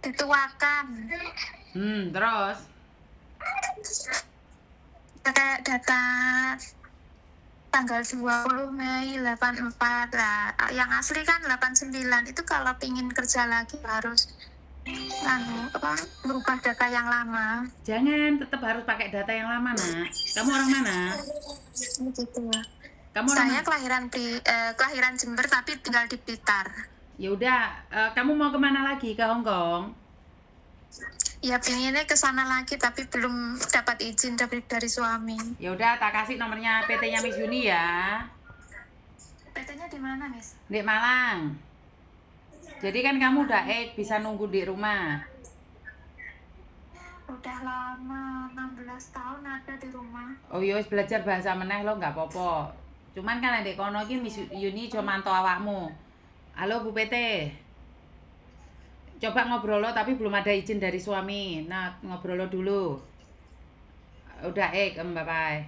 dituakan. Terus? Data tanggal 20 Mei 84 lah. Yang asli kan 89. Itu kalau pingin kerja lagi harus merubah data yang lama. Jangan, tetap harus pakai data yang lama, Nak. Kamu orang mana? Begitu. Kamu orang Saya mana? kelahiran Jember tapi tinggal di Blitar. Ya udah, kamu mau kemana lagi? Ke Hong Kong? Ya pinginnya ke sana lagi tapi belum dapat izin dari suami. Ya udah, tak kasih nomornya PT-nya Miss Yuni ya. PT-nya di mana, Miss? Di Malang. Jadi kan kamu udah bisa nunggu di rumah. Udah lama, 16 tahun ada di rumah. Oh iya, belajar bahasa meneh lo nggak apa-apa. Cuman kan adek kono iki Miss Yuni cuma mantau awakmu. Halo Bu PT. Coba ngobrol lo tapi belum ada izin dari suami. Nah, ngobrol lo dulu. Udah bye bye.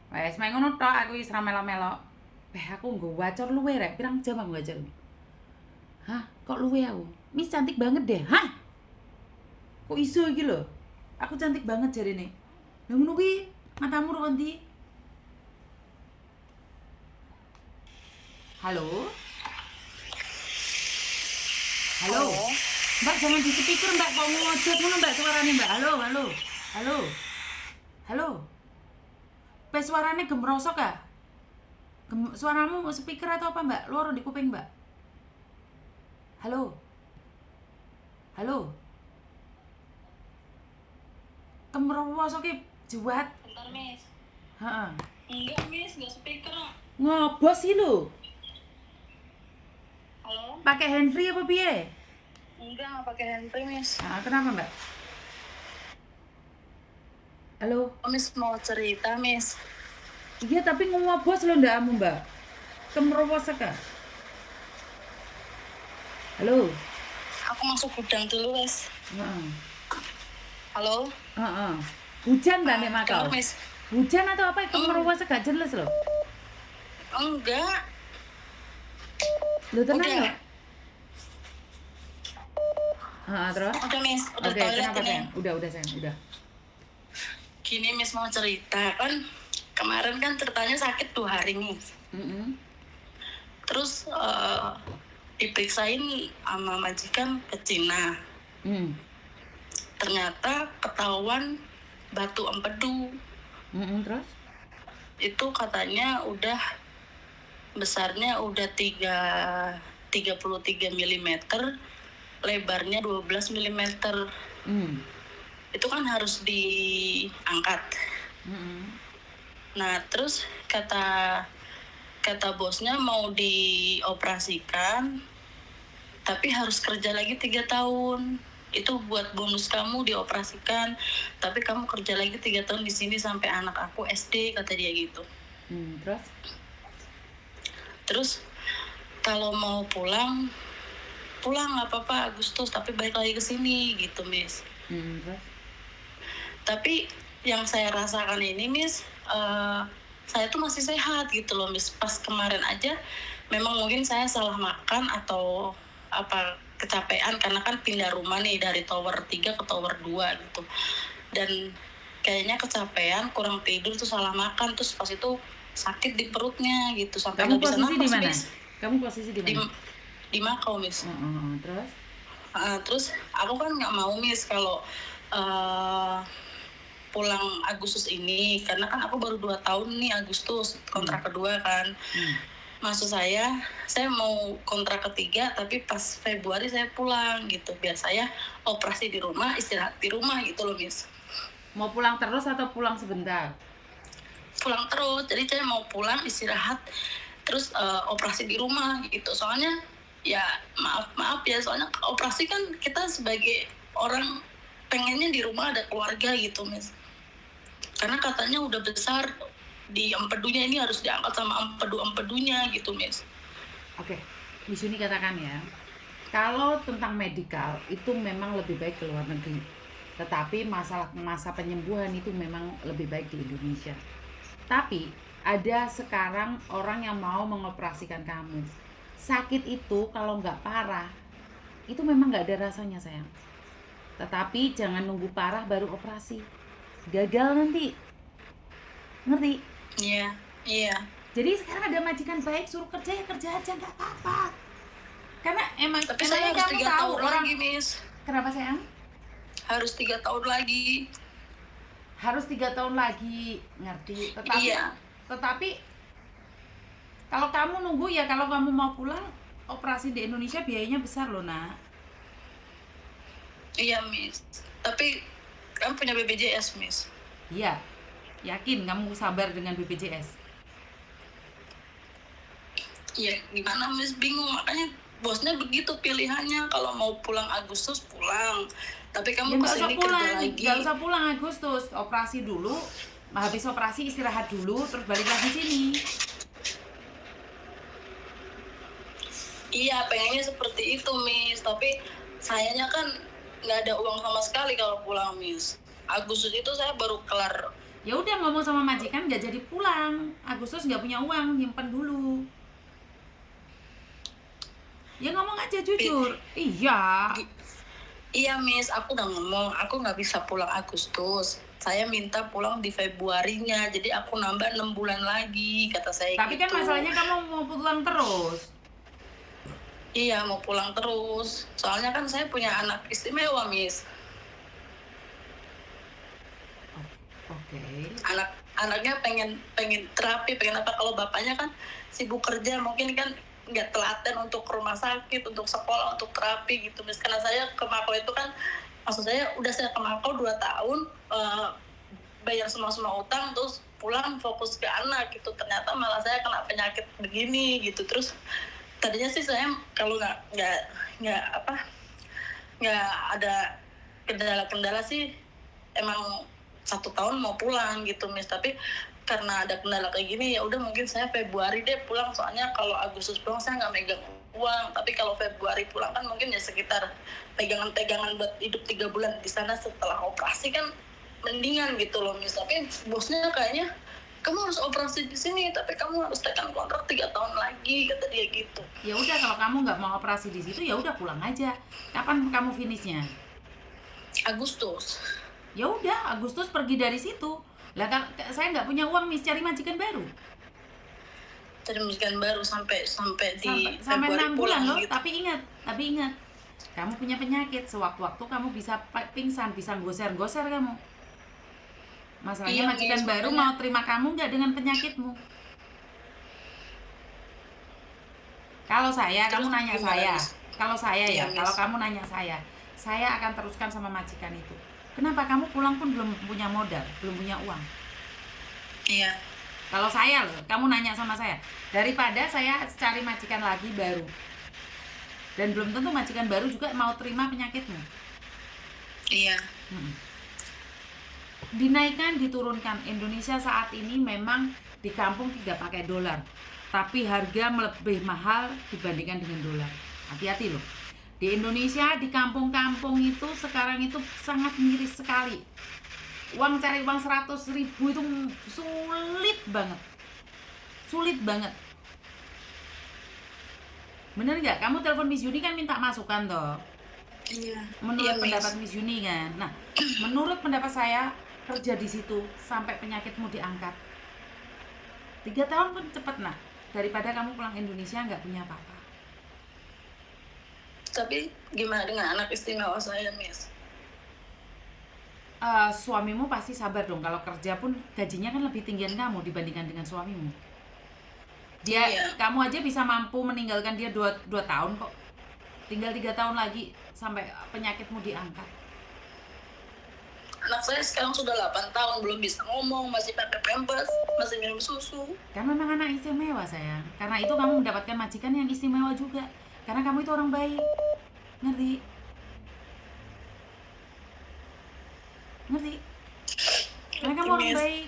Wes, main ngono tok aku wis ra melo-melo. Aku nggo wacor luwe rek, pirang jam aku wacor. Hah, kok luwe aku? Miss cantik banget deh. Hah? Kok iso iki lho? Aku cantik banget jarine. Lah ngono kuwi, matamu ro endi? Halo? Halo? Mbak jangan di speaker Mbak, kok ngojot ngono Mbak suarane Mbak. Halo, halo. Halo. Halo. Suarane gemrosok ah? Suaramu speaker atau apa Mbak? Loro di kuping Mbak. Halo. Halo. Kemrosok ki juwat. Bentar, Miss. Heeh. Enggak, Miss, enggak speaker. Ngobos sih lu. Halo? Pakai handfree apa piye? Enggak, nggak pakai handphone, Miss. Kenapa Mbak? Halo? Miss mau cerita, Miss. Iya tapi ngobos lo ndak kamu Mbak. Kemrosok ah? Halo? Aku masuk gudang dulu, Miss. Heeh. Halo? Heeh. Hujan Mbak nek makau? Dengar, Miss? Hujan atau apa? Kemrosok gak jelas loh. Enggak. Lu tenang Udah. ya? Terus? Udah, Miss. Udah Oke, toilet kenapa ini. sayang? Udah sayang, udah. Gini, Miss mau cerita kan. Kemarin kan ceritanya sakit 2 hari, Miss. Terus diperiksain sama majikan ke Cina. Ternyata ketahuan batu empedu. Terus? Itu katanya udah besarnya udah 33 mm, lebarnya 12 mm. Itu kan harus diangkat. Nah, terus kata bosnya mau dioperasikan, tapi harus kerja lagi 3 tahun. Itu buat bonus kamu dioperasikan, tapi kamu kerja lagi 3 tahun di sini sampai anak aku SD, kata dia gitu. Terus kalau mau pulang nggak apa-apa Agustus, tapi balik lagi ke sini gitu, Miss. Tapi yang saya rasakan ini, Miss, saya tuh masih sehat gitu loh, Miss. Pas kemarin aja memang mungkin saya salah makan atau apa kecapean karena kan pindah rumah nih dari tower 3 ke tower 2 gitu. Dan kayaknya kecapean, kurang tidur tuh salah makan, terus pas itu sakit di perutnya gitu sampai nggak bisa nafas, Miss. Kamu posisi di mana? Di Makau, Miss. Terus? Terus aku kan nggak mau, Miss, kalau pulang Agustus ini karena kan aku baru 2 tahun nih Agustus kontrak kedua kan. Maksud saya mau kontrak ketiga tapi pas Februari saya pulang gitu biar saya operasi di rumah, istirahat di rumah gitu loh, Miss. Mau pulang terus atau pulang sebentar? Pulang terus, jadi saya mau pulang istirahat terus operasi di rumah gitu. Soalnya ya maaf ya, soalnya operasi kan kita sebagai orang pengennya di rumah ada keluarga gitu, Miss. Karena katanya udah besar, di empedunya ini harus diangkat sama empedunya gitu, Miss. Oke, Miss Yuni katakan ya, kalau tentang medikal itu memang lebih baik ke luar negeri. Tetapi masa penyembuhan itu memang lebih baik di Indonesia. Tapi ada sekarang orang yang mau mengoperasikan kamu. Sakit itu kalau nggak parah, itu memang nggak ada rasanya sayang. Tetapi jangan nunggu parah baru operasi. Gagal nanti. Ngerti? Iya, iya. Jadi sekarang ada majikan baik, suruh kerja ya kerja aja, nggak apa-apa. Karena Tapi saya emangnya harus kamu 3 tahu tahun orang lagi, Miss. kenapa sayang? Harus 3 tahun lagi. Harus 3 tahun lagi, ngerti? Iya. Tetapi kalau kamu nunggu ya, kalau kamu mau pulang operasi di Indonesia biayanya besar loh nak. Iya, Miss. Tapi kamu punya BPJS, Miss. Iya, yakin kamu sabar dengan BPJS? Iya, gimana, Miss? Bingung. Makanya bosnya begitu pilihannya. Kalau mau pulang Agustus, pulang. Tapi Ya kamu nggak usah kesini kerja pulang, lagi. nggak usah pulang Agustus, operasi dulu, habis operasi istirahat dulu, terus balik lagi sini. Iya, pengennya seperti itu, Miss. Tapi sayangnya kan nggak ada uang sama sekali kalau pulang, Miss. Agustus itu saya baru kelar. Ya udah ngomong sama majikan nggak jadi pulang, Agustus nggak punya uang, nyimpen dulu. Ya ngomong aja jujur. Iya. Iya, Miss. Aku udah ngomong, aku nggak bisa pulang Agustus. Saya minta pulang di Februarinya, jadi aku nambah 6 bulan lagi, kata saya. Tapi gitu. kan masalahnya kamu mau pulang terus. Iya, mau pulang terus. Soalnya kan saya punya anak istimewa, Miss. Oke. Anaknya pengen terapi, pengen apa. Kalau bapaknya kan sibuk kerja, mungkin kan nggak telaten untuk ke rumah sakit, untuk sekolah, untuk terapi gitu, Miss. Karena saya ke Mako itu kan, maksud saya udah saya ke Mako 2 tahun, bayar semua utang, terus pulang fokus ke anak gitu. Ternyata malah saya kena penyakit begini gitu. Terus tadinya sih saya kalau nggak ada kendala sih, emang 1 tahun mau pulang gitu, Miss. Tapi karena ada kendala kayak gini, ya udah mungkin saya Februari deh pulang. Soalnya kalau Agustus pulang saya nggak megang uang. Tapi kalau Februari pulang kan mungkin ya sekitar pegangan buat hidup 3 bulan di sana setelah operasi kan mendingan gitu loh, Miss. Tapi bosnya kayaknya, kamu harus operasi di sini, tapi kamu harus tekan kontrak 3 tahun lagi, kata dia gitu. Ya udah kalau kamu nggak mau operasi di situ ya udah pulang aja. Kapan kamu finishnya? Agustus. Ya udah Agustus pergi dari situ. Lah saya nggak punya uang, Miss, cari majikan baru. Cari majikan baru sampai di sampai Februari 6 bulan loh. gitu. Tapi ingat, kamu punya penyakit. Sewaktu-waktu kamu bisa pingsan, bisa goser kamu. Masalahnya Iya, majikan Miss, baru makanya mau terima kamu nggak dengan penyakitmu. Kalau saya, kamu nanya gimana, saya. Miss? Kalau saya Iya, ya, Miss. kalau kamu nanya saya akan teruskan sama majikan itu. Kenapa kamu pulang pun belum punya modal, belum punya uang? Iya. Kalau saya loh, kamu nanya sama saya, daripada saya cari majikan lagi baru. Dan belum tentu majikan baru juga mau terima penyakitmu. Iya. Dinaikkan, diturunkan. Indonesia saat ini memang di kampung tidak pakai dolar, tapi harga lebih mahal dibandingkan dengan dolar. Hati-hati loh. Di Indonesia, di kampung-kampung itu sekarang itu sangat miris sekali. Cari uang 100.000 itu sulit banget. Bener nggak? Kamu telepon Miss Yuni kan minta masukan toh? Iya. Menurut pendapat Miss Yuni kan. Nah, menurut pendapat saya, kerja di situ sampai penyakitmu diangkat. 3 tahun pun cepet nak, daripada kamu pulang Indonesia nggak punya apa-apa. Tapi gimana dengan anak istimewa saya, Miss? Suamimu pasti sabar dong. Kalau kerja pun gajinya kan lebih tinggian kamu dibandingkan dengan suamimu. Iya. Kamu aja bisa mampu meninggalkan dia 2 tahun kok. Tinggal 3 tahun lagi sampai penyakitmu diangkat. Anak saya sekarang sudah 8 tahun, belum bisa ngomong, masih pakai pampers, masih minum susu. Kan memang anak istimewa sayang. Karena itu kamu mendapatkan majikan yang istimewa juga. Karena kamu itu orang baik. Ngerti? Karena kamu orang baik.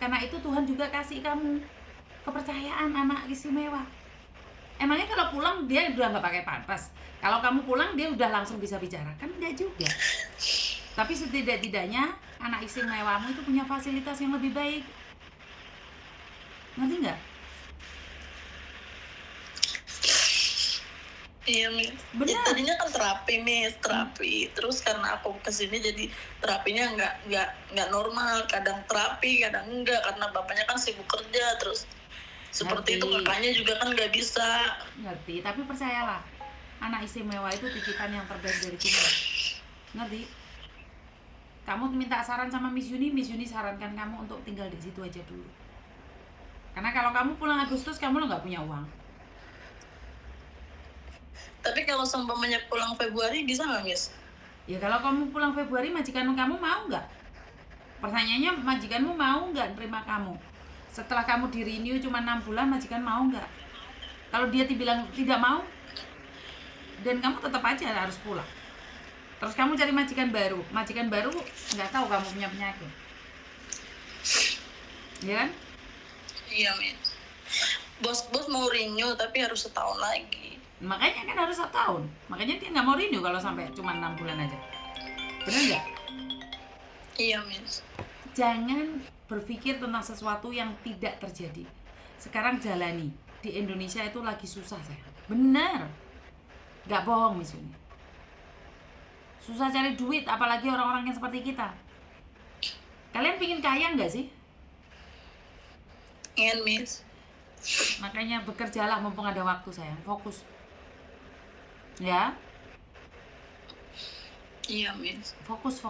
Karena itu Tuhan juga kasih kamu kepercayaan anak istimewa. Emangnya kalau pulang dia udah nggak pakai pampers? Kalau kamu pulang dia udah langsung bisa bicara? Kan enggak juga. Tapi setidak-tidaknya anak istimewamu itu punya fasilitas yang lebih baik. Ngerti nggak? Iya, Miss. Benar. Tadinya kan terapi, Miss, terapi. Terus karena aku kesini jadi terapinya nggak normal. Kadang terapi, kadang enggak karena bapaknya kan sibuk kerja. Terus seperti itu Ngerti. kakaknya juga kan nggak bisa. Ngerti, tapi percayalah, anak istimewa itu titipan yang terbaik dari Tuhan. Ngerti? Kamu minta saran sama Miss Yuni sarankan kamu untuk tinggal di situ aja dulu. Karena kalau kamu pulang Agustus, kamu nggak punya uang. Tapi kalau seumpamanya pulang Februari bisa nggak, Miss? Ya kalau kamu pulang Februari, majikan kamu mau nggak? Pertanyaannya, majikanmu mau nggak terima kamu? Setelah kamu di renew cuma 6 bulan, majikan mau nggak? Kalau dia bilang tidak mau, dan kamu tetap aja harus pulang. Terus kamu cari majikan baru nggak tahu kamu punya penyakit. Ya kan? Iya, Miss. Bos mau renew tapi harus setahun lagi. Makanya kan harus 1 tahun. Makanya dia nggak mau renew kalau sampai cuma 6 bulan aja. Benar nggak? Iya, Miss. Jangan berpikir tentang sesuatu yang tidak terjadi. Sekarang jalani. Di Indonesia itu lagi susah, sayang. Benar. Nggak bohong, Miss Yuni. Susah cari duit, apalagi orang-orang yang seperti kita. Kalian pingin kaya nggak sih? Ingin, Miss. Makanya bekerjalah mumpung ada waktu, sayang. Fokus. Ya? Iya, Miss. Fokus.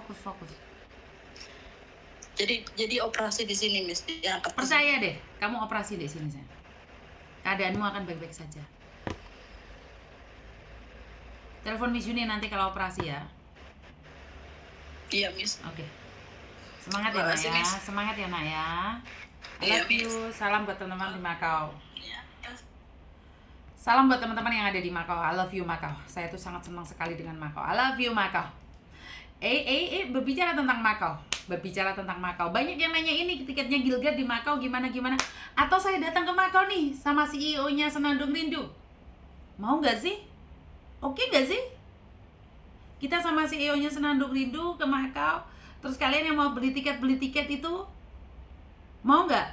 Jadi operasi di sini, Miss. Diangkat. Percaya deh, kamu operasi di sini, sayang. Keadaanmu akan baik-baik saja. Telepon Miss Yuni nanti kalau operasi ya. Iya, Miss. Oke. Semangat ya, Nak Makasih, ya. Miss. Semangat ya, Nak ya. I Iya, love you. Miss. Salam buat teman-teman di Makau. Iya. Salam buat teman-teman yang ada di Makau. I love you, Makau. Saya tuh sangat senang sekali dengan Makau. I love you, Makau. Berbicara tentang Makau. Banyak yang nanya ini tiketnya Gilgad di Makau gimana. Atau saya datang ke Makau nih sama CEO-nya Senandung Rindu. Mau nggak sih? Oke nggak sih? Kita sama CEO-nya Senandung Rindu ke Makau. Terus kalian yang mau beli tiket itu mau nggak?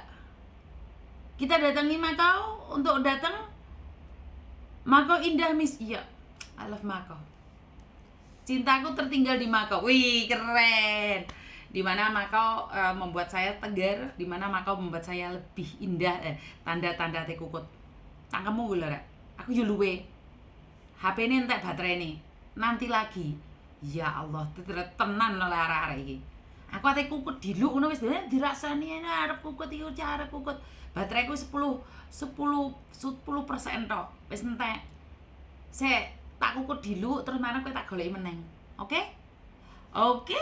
Kita datangi Makau untuk datang. Makau indah, Miss. Iya, I love Makau. Cintaku tertinggal di Makau. Wih, keren. Dimana Makau membuat saya tegar, dimana Makau membuat saya lebih indah. Tanda-tanda teh kukut. Cangkemmu gula rek. Aku yo luwe. HP ini entek baterai ini. Nanti lagi. Ya Allah, tenan lho arek-arek iki. Aku ate kukut diluk ngono wis dirasani arep kukut iki arep kukut. Bateraiku 10% tok. Wis entek. Sik, tak kukut diluk terus mana kowe tak goleki meneng. Oke? Oke?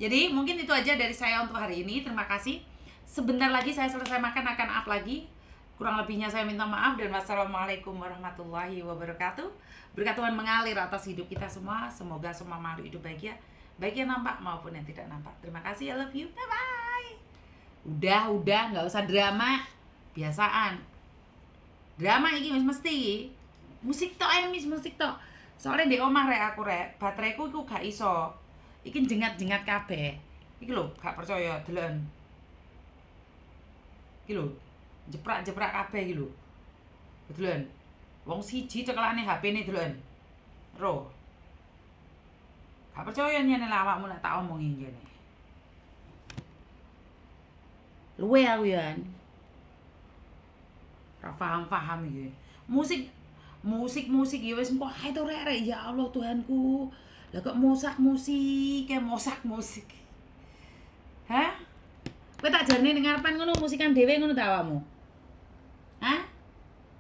Jadi mungkin itu aja dari saya untuk hari ini. Terima kasih. Sebentar lagi saya selesai makan akan up lagi. Kurang lebihnya saya minta maaf dan wassalamualaikum warahmatullahi wabarakatuh. Berkat Tuhan mengalir atas hidup kita semua. Semoga semua makhluk hidup bahagia, baik yang nampak maupun yang tidak nampak. Terima kasih, I love you. Bye bye. Udah, nggak usah drama. Biasaan. Drama iki mesti. Musik tok Miss, musik tok. Soalnya di omah rek aku rek, bateraiku iku gak iso. Iki jengat-jengat kabeh. Iki lho, gak percaya delon. Iki lho, jeprak-jeprak kabeh iki lho. Delon. Wong siji cekelane HP-ne delon. Ro. Gak percaya nyene awakmu nek tak omongi ngene. Luwe aku ya. Ora paham iki. Musik ya wis engko ae to rek. Ya Allah Tuhanku. Lah kok mosak musik. Hah? Kowe tak jarne ning ngarepan ngono musikan dhewe ngono ta awakmu? Hah?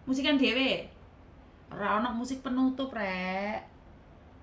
Musikan dhewe. Ora ono musik penutup rek.